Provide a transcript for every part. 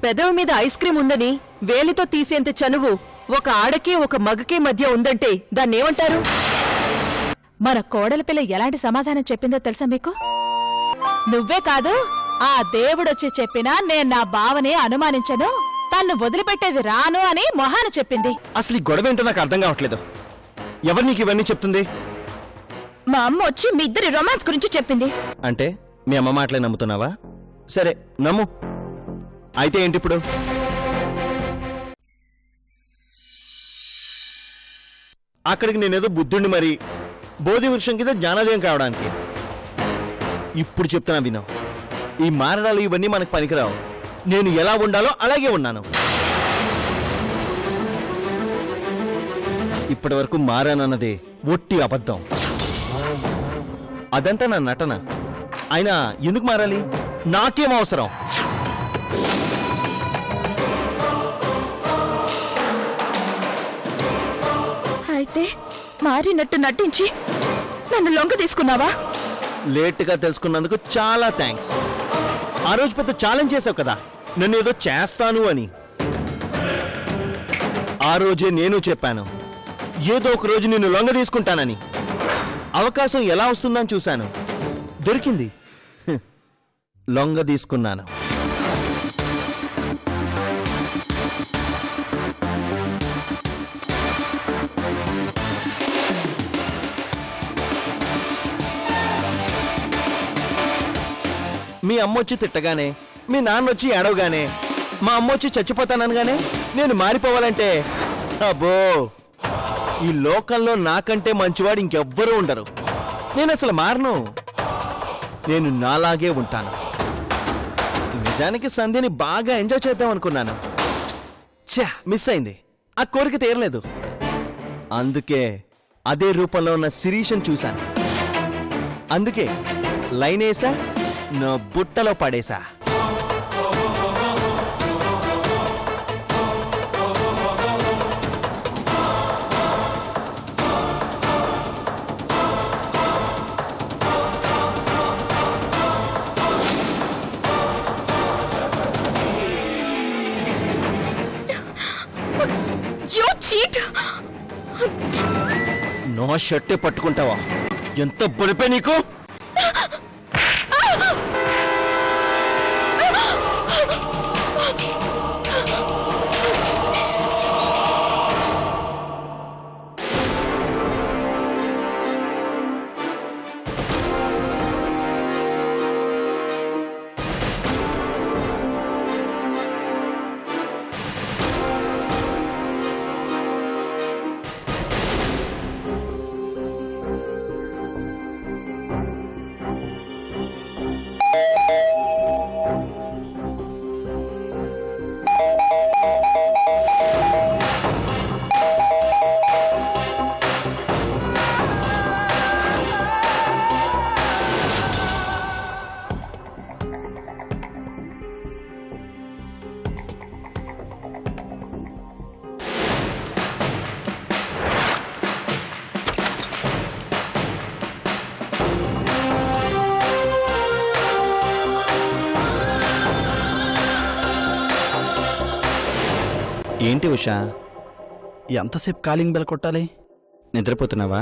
పెదవి మీద ice cream ఉందని వేలితో తీసేంత చనువు ఒక ఆడకి ఒక మగకి మధ్య ఉందంటే దాన్నేమంటారు? మన కోడల పిల్ల ఎలాంటి సమాధానం చెప్పిందో తెలుసా మీకు? నువ్వే కాదు, ఆ దేవుడొచ్చి చెప్పినా నేను నా బావని అనుమానించను, తన్ను వదిలిపెట్టేది రాను అని మొహాన చెప్పింది. అసలు ఈ గొడవ ఏంటో నాకు అర్థం కావట్లేదు. ఎవరు నీకు ఇవన్నీ చెప్తుంది? మా అమ్మ వచ్చి మీ ఇద్దరి రొమాన్స్ గురించి చెప్పింది. అంటే మీ అమ్మ మాటలే నమ్ముతున్నావా? సరే నమ్ము. అయితే ఏంటి ఇప్పుడు? అక్కడికి నేనేదో బుద్ధుడిని మరి బోధి వృక్షం కింద జ్ఞానోదయం కావడానికి. ఇప్పుడు చెప్తున్నా విను, ఈ మారడాలు ఇవన్నీ మనకు పనికిరావు. నేను ఎలా ఉండాలో అలాగే ఉన్నాను. ఇప్పటి వరకు మారానన్నది ఒట్టి అబద్ధం. అదంతా నా నటన. అయినా ఎందుకు మారాలి? నాకేం అవసరం? అయితే మారినట్టు నటించి నన్ను లొంగ తీసుకున్నావా? లేటుగా తెలుసుకున్నందుకు చాలా థ్యాంక్స్. ఆ రోజు పెద్ద ఛాలెంజ్ చేసావు కదా, నన్ను ఏదో చేస్తాను అని. ఆ రోజే నేను చెప్పాను, ఏదో ఒక రోజు నిన్ను లొంగ తీసుకుంటానని. అవకాశం ఎలా వస్తుందని చూశాను, దొరికింది, లొంగ తీసుకున్నాను. మీ అమ్మొచ్చి తిట్టగానే, మీ నాన్నొచ్చి ఏడవగానే, మా అమ్మొచ్చి చచ్చిపోతాననగానే నేను మారిపోవాలంటే అబ్బో, ఈ లోకంలో నాకంటే మంచివాడు ఇంకెవ్వరూ ఉండరు. నేను అసలు మారను, నేను నాలాగే ఉంటాను. నిజానికి సంధ్యని బాగా ఎంజాయ్ చేద్దాం అనుకున్నాను. మిస్ అయింది. ఆ కోరిక తీరలేదు. అందుకే అదే రూపంలో ఉన్న శిరీషను చూశాను. అందుకే లైనేసా, నా బుట్టలో పడేసా. నా షర్టే పట్టుకుంటావా? ఎంత బుడిపే నీకు! ఏంటి ఉషా, ఎంతసేపు కాలింగ్ బెల్ కొట్టాలి? నిద్రపోతున్నావా?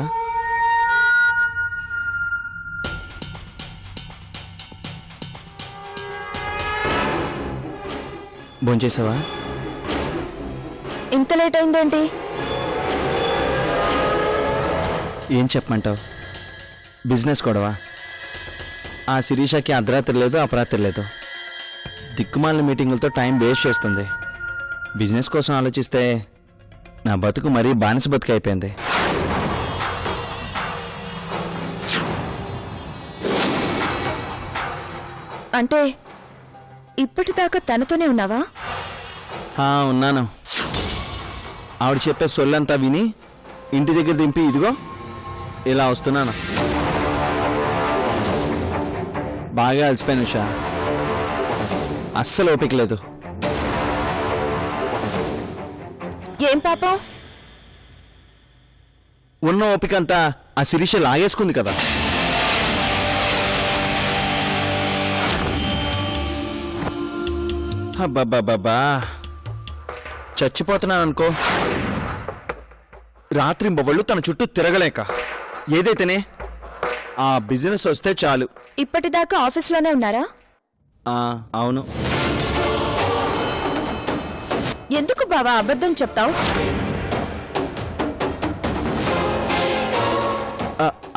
భోంచేసావా? ఇంత లేట్ అయిందేంటి? ఏం చెప్పమంటావు? బిజినెస్ గొడవ. ఆ శిరీషకి అర్ధరాత్రి లేదు, అపరాత్రి లేదు. దిక్కుమాలిన మీటింగులతో టైం వేస్ట్ చేస్తుంది. బిజినెస్ కోసం ఆలోచిస్తే నా బతుకు మరీ బానిస బతుకు అయిపోయింది. అంటే ఇప్పటిదాకా తనతోనే ఉన్నావా? ఉన్నాను. ఆవిడ చెప్పే సొల్లంతా విని ఇంటి దగ్గర దింపి ఇదిగో ఇలా వస్తున్నాను. బాగా అలసిపోయాను ఉషా, అస్సలు ఓపిక లేదు. ఏం పాపం? ఉన్న ఓపిక అంతా ఆ శిరీష లాగేసుకుంది కదా. అబ్బాబ్బాబ్బా చచ్చిపోతున్నాను అనుకో. రాత్రింబవళ్ళు తన చుట్టూ తిరగలేక. ఏదైతేనే ఆ బిజినెస్ వస్తే చాలు. ఇప్పటిదాకా ఆఫీస్లోనే ఉన్నారా? అవును. ఎందుకు బావా అబద్ధం చెప్తావు?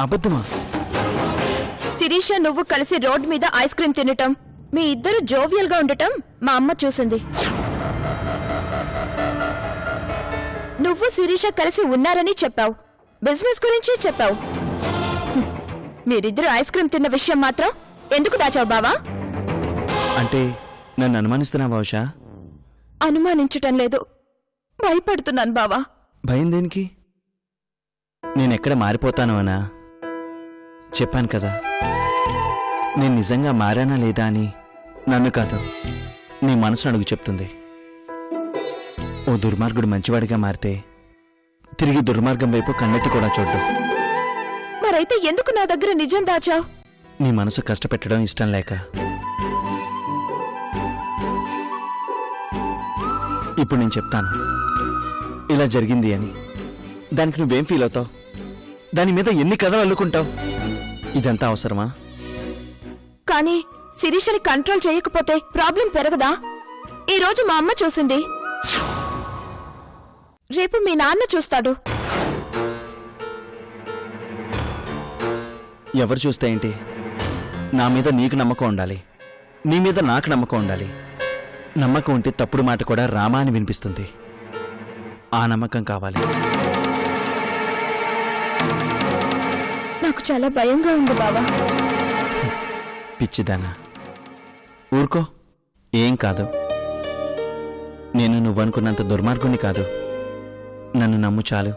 అబద్ధమా? శిరీష నువ్వు కలిసి రోడ్ మీద ఐస్ క్రీమ్ తినటం, మీ ఇద్దరు జోవియల్ గా ఉండటం మా అమ్మ చూసింది. నువ్వు శిరీష కలిసి ఉన్నారని చెప్పావు, బిజినెస్ గురించి చెప్పావు. మీరిద్దరు ఐస్ క్రీమ్ తిన్న విషయం మాత్రం ఎందుకు దాచావు బావా? అంటే నన్ను అనుమానిస్తున్నా బహుశా? అనుమానించటం లేదు, భయపడుతున్నాను బావా. భయం దేనికి? నేనెక్కడ మారిపోతాను అనా? చెప్పాను కదా, నేను నిజంగా మారానా లేదా అని నన్ను కాదు, నీ మనసు అడుగు చెప్తుంది. ఓ దుర్మార్గుడు మంచివాడిగా మారితే తిరిగి దుర్మార్గం వైపు కన్నెత్తి కూడా చూడ్డు. మరైతే ఎందుకు నా దగ్గర నిజం దాచావు? నీ మనసు కష్టపెట్టడం ఇష్టం లేక. ఇప్పుడు నేను చెప్తాను ఇలా జరిగింది అని. దానికి నువ్వేం ఫీల్ అవుతావు? దాని మీద ఎన్ని కథలు అల్లుకుంటావు? ఇదంతా అవసరమా? కానీ శిరీషని కంట్రోల్ చేయకపోతే ప్రాబ్లం పెరగదా? ఈ రోజు మా అమ్మ చూసింది, రేపు మీ నాన్న చూస్తాడు. ఎవరు చూస్తే ఏంటి? నా మీద నీకు నమ్మకం ఉండాలి, నీ మీద నాకు నమ్మకం ఉండాలి. నమ్మకం ఉంటే తప్పుడు మాట కూడా రామా అని వినిపిస్తుంది. ఆ నమ్మకం కావాలి. నాకు చాలా భయంగా ఉంది బావా. పిచ్చిదానా, ఊరుకో, ఏం కాదు. నేను నువ్వనుకున్నంత దుర్మార్గుని కాదు. నన్ను నమ్ము చాలు.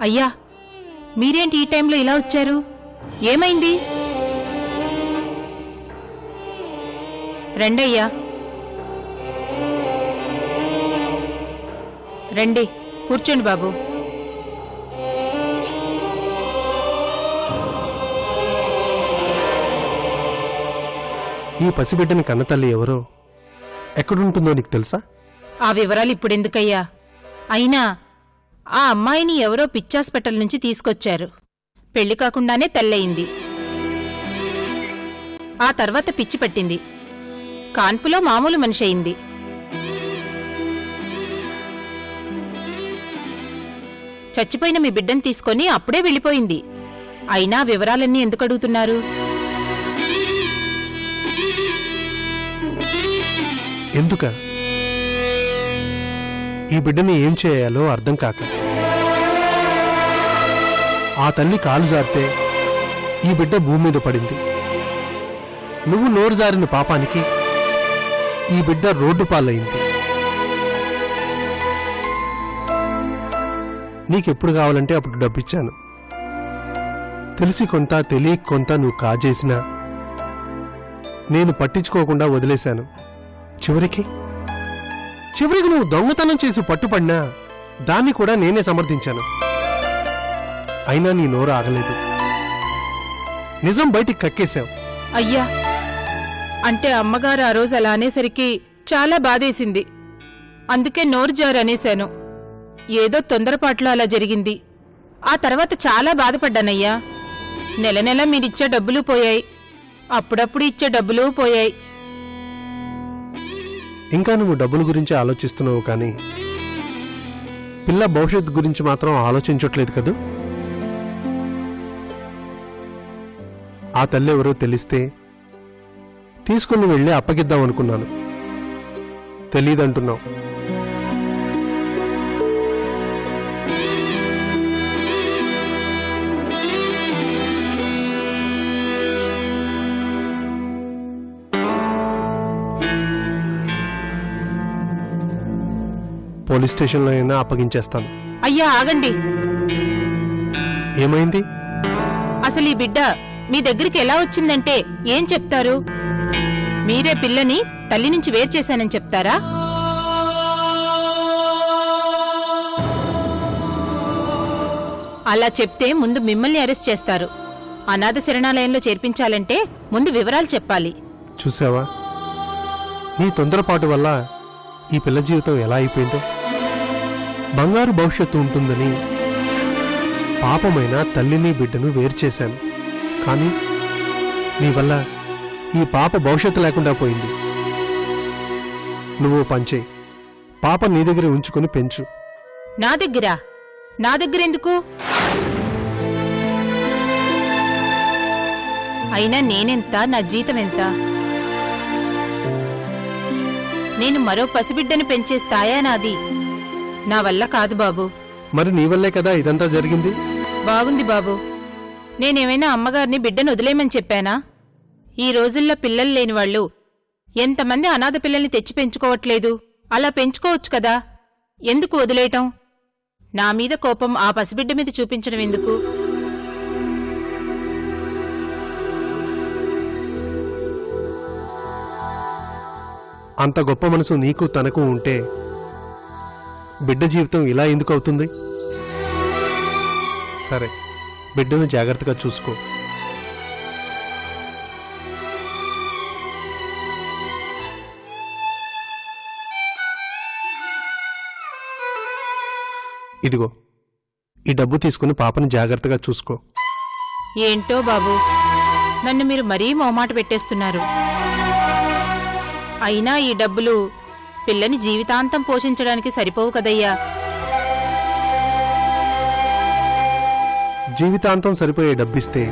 అయ్యా, మీరేంటి ఈ టైంలో ఇలా వచ్చారు? ఏమైంది? రండయ్యా, రండి, కూర్చోండి బాబు. ఈ పసిబిడ్డని కన్నతల్లి ఎవరో, ఎక్కడుంటుందో నీకు తెలుసా? ఆ వివరాలు ఇప్పుడెందుకయ్యా? అయినా ఆ అమ్మాయిని ఎవరో పిచ్చాస్పిటల్ నుంచి తీసుకొచ్చారు. పెళ్లి కాకుండానే తెల్లయింది. ఆ తర్వాత పిచ్చి పట్టింది. కాన్పులో మామూలు మనిషి అయింది. చచ్చిపోయిన మీ బిడ్డను తీసుకొని అప్పుడే వెళ్ళిపోయింది. అయినా వివరాలన్నీ ఎందుకు అడుగుతున్నారు? ఎందుక? ఈ బిడ్డని ఏం చేయాలో అర్థం కాక. ఆ తల్లి కాలు జారితే ఈ బిడ్డ భూమి మీద పడింది. నువ్వు నోరు జారిన పాపానికి ఈ బిడ్డ రోడ్డు పాలయింది. నీకెప్పుడు కావాలంటే అప్పుడు డబ్బిచ్చాను. తెలిసి కొంత తెలియక కొంత నువ్వు కాజేసినా నేను పట్టించుకోకుండా వదిలేశాను. చివరికి నువ్వు దొంగతనం చేసి పట్టుపడినా దాన్ని కూడా నేనే సమర్థించాను. అయినా నీ నోరు ఆగలేదు. నిజం బయటికి కక్కేశావు. అయ్యా, అంటే అమ్మగారు ఆ రోజు అలా అనేసరికి చాలా బాధేసింది. అందుకే నోరు జారు అనేశాను. ఏదో తొందరపాట్లో అలా జరిగింది. ఆ తర్వాత చాలా బాధపడ్డానయ్యా. నెల నెల మీరిచ్చే డబ్బులు పోయాయి, అప్పుడప్పుడు ఇచ్చే డబ్బులు పోయాయి. ఇంకా నువ్వు డబ్బుల గురించి ఆలోచిస్తున్నావు కానీ పిల్ల భవిష్యత్తు గురించి మాత్రం ఆలోచించట్లేదు కదూ. ఆ తల్లి ఎవరో తెలిస్తే తీసుకుని వెళ్ళి అప్పగిద్దాం అనుకున్నాను. తెలీదంటున్నావు. పోలీస్ స్టేషన్లో అయినా అప్పగించేస్తాను. అయ్యా ఆగండి. ఏమైంది? అసలు ఈ బిడ్డ మీ దగ్గరికి ఎలా వచ్చిందంటే ఏం చెప్తారు? మీరే పిల్లని తల్లి నుంచి వేరు చేశానని చెప్తారా? అలా చెప్తే ముందు మిమ్మల్ని అరెస్ట్ చేస్తారు. అనాథ శరణాలయంలో చేర్పించాలంటే ముందు వివరాలు చెప్పాలి. చూసావా, నీ తొందరపాటు వల్ల ఈ పిల్ల జీవితం ఎలా అయిపోయిందో. బంగారు భవిష్యత్తు ఉంటుందని పాపమైన తల్లిని బిడ్డను వేరు చేశాను. కానీ నీ వల్ల ఈ పాప భవిష్యత్తు లేకుండా పోయింది. నువ్వు పంచే పాప నీ దగ్గర ఉంచుకొని పెంచు. నా దగ్గర ఎందుకు? అయినా నేనెంత, నా జీతం ఎంత? నేను మరో పసిబిడ్డని పెంచే స్థాయా నాది? నా వల్ల కాదు బాబు. మరి నీ వల్లే కదా ఇదంతా జరిగింది. బాగుంది బాబు. నేనేమైనా అమ్మగారిని బిడ్డను వదిలేయమని చెప్పానా? ఈ రోజుల్లో పిల్లలు లేని వాళ్ళు ఎంతమంది అనాథ పిల్లల్ని తెచ్చి పెంచుకోవట్లేదు? అలా పెంచుకోవచ్చు కదా, ఎందుకు వదిలేయటం? నా మీద కోపం ఆ పసిబిడ్డ మీద చూపించడం ఎందుకు? అంత గొప్ప మనసు నీకు తనకు ఉంటే బిడ్డ జీవితం ఇలా ఎందుకు అవుతుంది? సరే, బిడ్డను జాగ్రత్తగా చూసుకో. ఇదిగో, ఈ డబ్బు తీసుకుని పాపని జాగ్రత్తగా చూసుకో. ఏంటో బాబు, నన్ను మీరు మరీ మొహమాట పెట్టేస్తున్నారు. అయినా ఈ డబ్బులు పిల్లని జీవితాంతం పోషించడానికి సరిపోవు కదయ్యా. జీవితాంతం సరిపోయే డబ్బిస్తే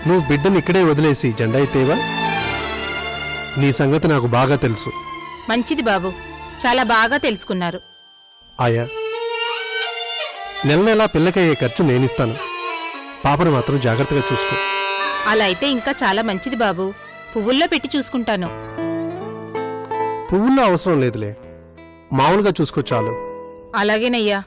నువ్వు బిడ్డని ఇక్కడే వదిలేసి జెండా ఎత్తేవా? నీ సంగతి నాకు బాగా తెలుసు. మంచిది బాబు, చాలా బాగా తెలుసుకున్నారు. ఆయా, నెల నెలా పిల్లకయ్యే ఖర్చు నేనిస్తాను. పాపను మాత్రం జాగ్రత్తగా చూసుకో. అలా అయితే ఇంకా చాలా మంచిది బాబు. పువ్వుల్లో పెట్టి చూసుకుంటాను. పువ్వుల్లో అవసరం లేదులే, మామూలుగా చూసుకో చాలు. అలాగేనయ్యా.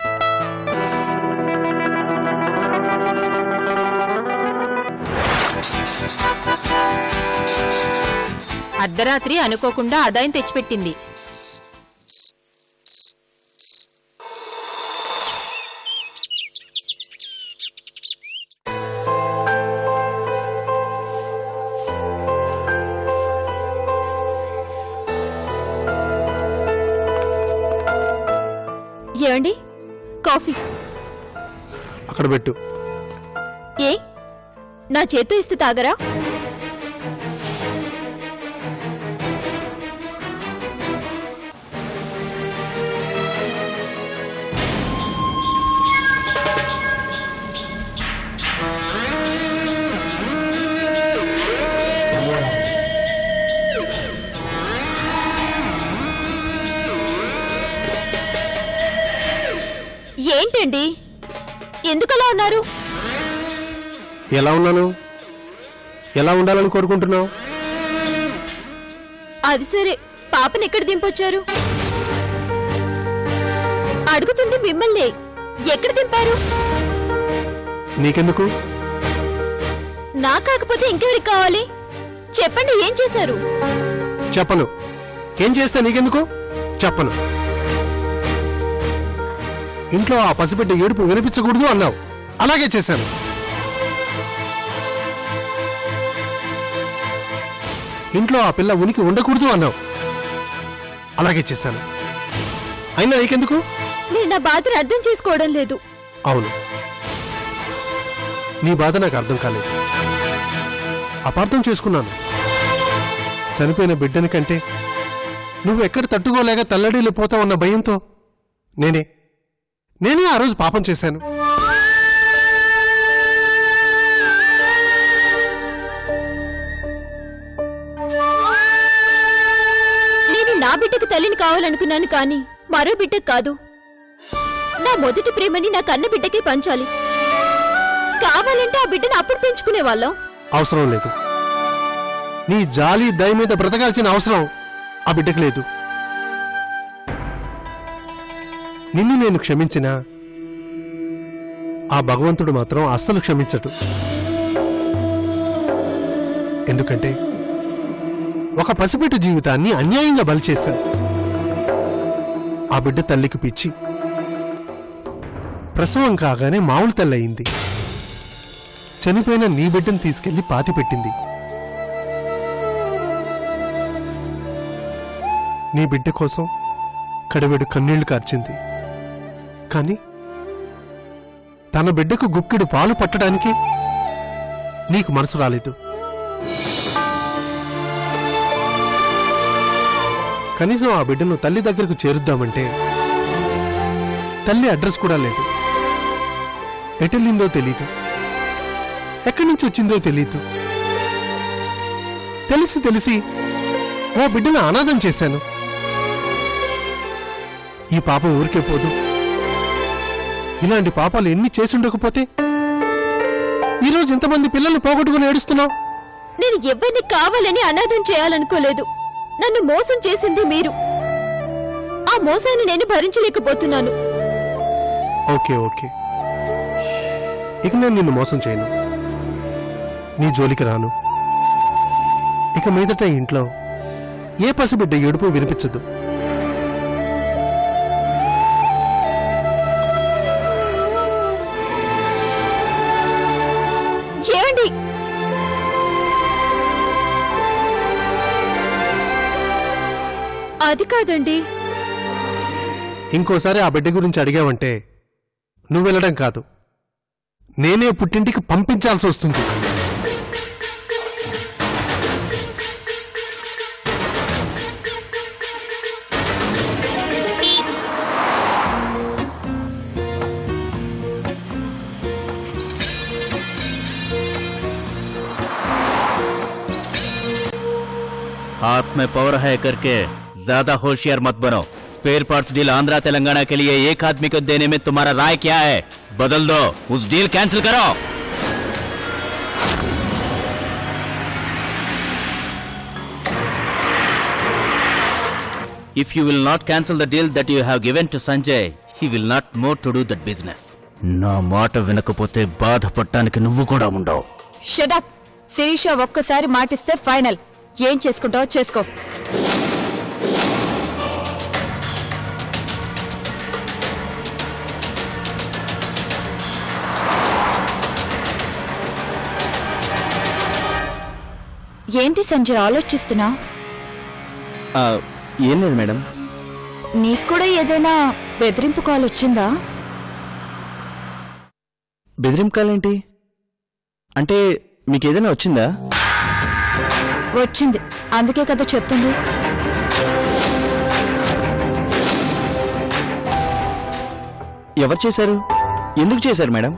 అర్ధరాత్రి అనుకోకుండా ఆదాయం తెచ్చిపెట్టింది. ఏమండి, కాఫీ అక్కడ పెట్టు. ఏ నా చేత్తో ఇస్తే తాగరా? ఏంటండి, ఎందుకలా ఉన్నారు? ఎలా ఉన్నాను? ఎలా ఉండాలని కోరుకుంటున్నావు? అది సరే, పాపని ఎక్కడ దింపొచ్చారు? అడుగుతుంది మిమ్మల్ని. ఎక్కడ దింపారు? నీకెందుకు? నా కాకపోతే ఇంకెవరికి కావాలి? చెప్పండి, ఏం చేశారు? చెప్పను. ఏం చేస్తే నీకెందుకు? చెప్పను. ఇంట్లో ఆ పసిబిడ్డ ఏడుపు వినిపించకూడదు అన్నావు, అలాగే చేశాను. ఇంట్లో ఆ పిల్ల ఉనికి ఉండకూడదు అన్నావు, అలాగే చేశాను. అయినా నీకెందుకు? మీరు నా బాధను అర్థం చేసుకోవడం లేదు. అవును, నీ బాధ నాకు అర్థం కాలేదు, అపార్థం చేసుకున్నాను. చనిపోయిన బిడ్డని కంటే నువ్వు ఎక్కడ తట్టుకోలేక తల్లడిల్లిపోతావన్న భయంతో నేనే ఆ రోజు పాపం చేశాను. తల్లిని కావాలనుకున్నాను కానీ మరో బిడ్డకు కాదు. నా మొదటి ప్రేమని నా కన్న బిడ్డకే పంచాలి. కావాలంటే ఆ బిడ్డను అప్పుడు పెంచుకునే వాళ్ళం. అవసరం లేదు. నీ జాలి దయ మీద బ్రతకాల్సిన అవసరం ఆ బిడ్డకు లేదు. నిన్ను నేను క్షమించినా ఆ భగవంతుడు మాత్రం అస్సలు క్షమించడు. ఎందుకంటే ఒక పసిబిడ్డ జీవితాన్ని అన్యాయంగా బలి చేశాడు. ఆ బిడ్డ తల్లికి పిచ్చి ప్రసవం కాగానే మామూలు తల్లి అయింది. చనిపోయిన నీ బిడ్డను తీసుకెళ్లి పాతి పెట్టింది. నీ బిడ్డ కోసం కడవెడు కన్నీళ్లు కార్చింది. కాని తన బిడ్డకు గుక్కెడు పాలు పట్టడానికి నీకు మనసు రాలేదు. కనీసం ఆ బిడ్డను తల్లి దగ్గరకు చేరుద్దామంటే తల్లి అడ్రస్ కూడా లేదు. ఎటెళ్ళిందో తెలీదు, ఎక్కడి నుంచి వచ్చిందో తెలీదు. తెలిసి ఓ బిడ్డను అనాథం చేశాను. ఈ పాపం ఊరికే పోదు. ఇలాంటి పాపాలు ఎన్ని చేసుండకపోతే ఈరోజు ఇంతమంది పిల్లల్ని పోగొట్టుకుని ఏడుస్తున్నావు. నేను ఎవరిని కావాలని అనాథం చేయాలనుకోలేదు. నన్ను మోసం చేసింది మీరు. ఆ మోసాన్ని నేను భరించలేకపోతున్నాను. ఓకే ఇక నేను నిన్ను మోసం చేయను. నీ జోలికి రాను. ఇక మీదట ఇంట్లో ఏ పసిబిడ్డ ఏడుపు వినిపించదు. చేయండి. అది కాదండి. ఇంకోసారి ఆ బిడ్డ గురించి అడిగావంటే నువ్వు వెళ్ళడం కాదు, నేనే పుట్టింటికి పంపించాల్సి వస్తుంది. हाथ में पावर है करके ज्यादा होशियार मत बनो। Spare parts deal Andhra Telangana के लिए एक आदमी को देने में तुम्हारा राय क्या है? बदल दो, उस डील कैंसिल करो। If you will not cancel the deal that you have given to Sanjay, he will not more to do that business. నా మాట వినకపోతే బాధపడటానికి నువ్వు కూడా ఉండవు. Shut up. శిరీష ఒక్కసారి మాటిస్తే ఫైనల్. ఏం చేసుకుంటావో చేసుకో. ఏంటి సంజయ్ ఆలోచిస్తున్నా? ఏం లేదు మేడం. నీకు కూడా ఏదైనా బెదిరింపు కాల్ వచ్చిందా? బెదిరింపు కాల్ ఏంటి? అంటే మీకేదైనా వచ్చిందా? వచ్చింది, అందుకే కదా చెప్తుంది. ఎవరు చేశారు? ఎందుకు చేశారు మేడం?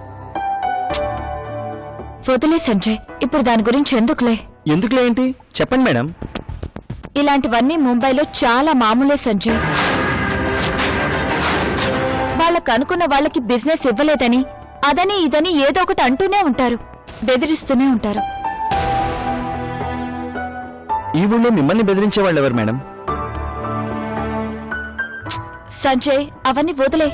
వదిలే సంజయ్, ఇప్పుడు దాని గురించి ఎందుకులే. ఎందుకులే ఏంటి చెప్పండి మేడం. ఇలాంటివన్నీ ముంబైలో చాలా మామూలే సంజయ్. వాళ్ళకు అనుకున్న వాళ్ళకి బిజినెస్ ఇవ్వలేదని అదని ఇదని ఏదో ఒకటి అంటూనే ఉంటారు, బెదిరిస్తూనే ఉంటారు. ఈ ఊళ్ళో మిమ్మల్ని బెదిరించే వాళ్ళు ఎవరు మేడం? సంజయ్ అవన్నీ వదిలే.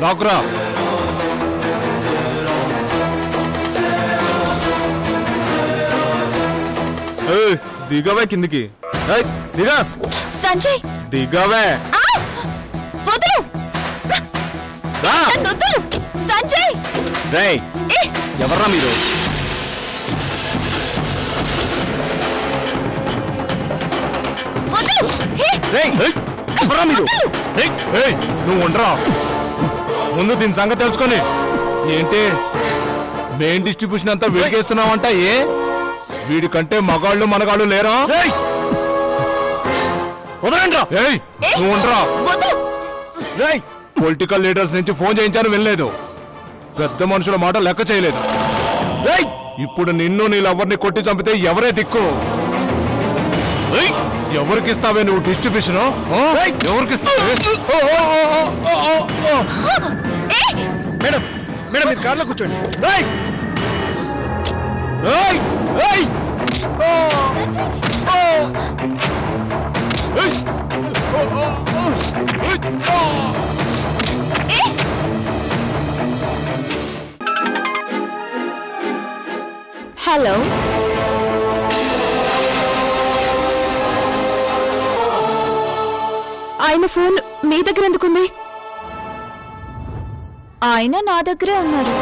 రాకురా. దిగవే కిందికి. దిగా సంజయ్, దిగవే. వదులు. నన్ను వదులు. సంజయ్ రేయ్ ఎవర్రా మీరు? వదులు. హే, రేయ్ ఎవర్రా మీరు? నువ్వు ఉండరా, ముందు దీని సంగతి తెలుసుకొని. ఏంటి మెయిన్ డిస్ట్రిబ్యూషన్ అంతా వీడికేస్తున్నావంట? ఏ వీడి కంటే మగాళ్ళు మనగాళ్ళు లేరా? వదలండ్రా. నువ్వు ఉండరా. వదులు. రేయ్ పొలిటికల్ లీడర్స్ నుంచి ఫోన్ చేయించాను, వినలేదు. పెద్ద మనుషుల మాట లెక్క చేయలేదు. ఇప్పుడు నిన్ను నీ లవర్ని కొట్టి చంపితే ఎవరే దిక్కు? ఎవరికిస్తావే నువ్వు డిస్ట్రిబ్యూషన్? ఎవరికిస్తావే? మేడం మేడం మీరు కార్లో కూర్చోండి. హలో, ఆయన ఫోన్ మీ దగ్గర ఎందుకుంది? ఆయన నా దగ్గరే ఉన్నారు.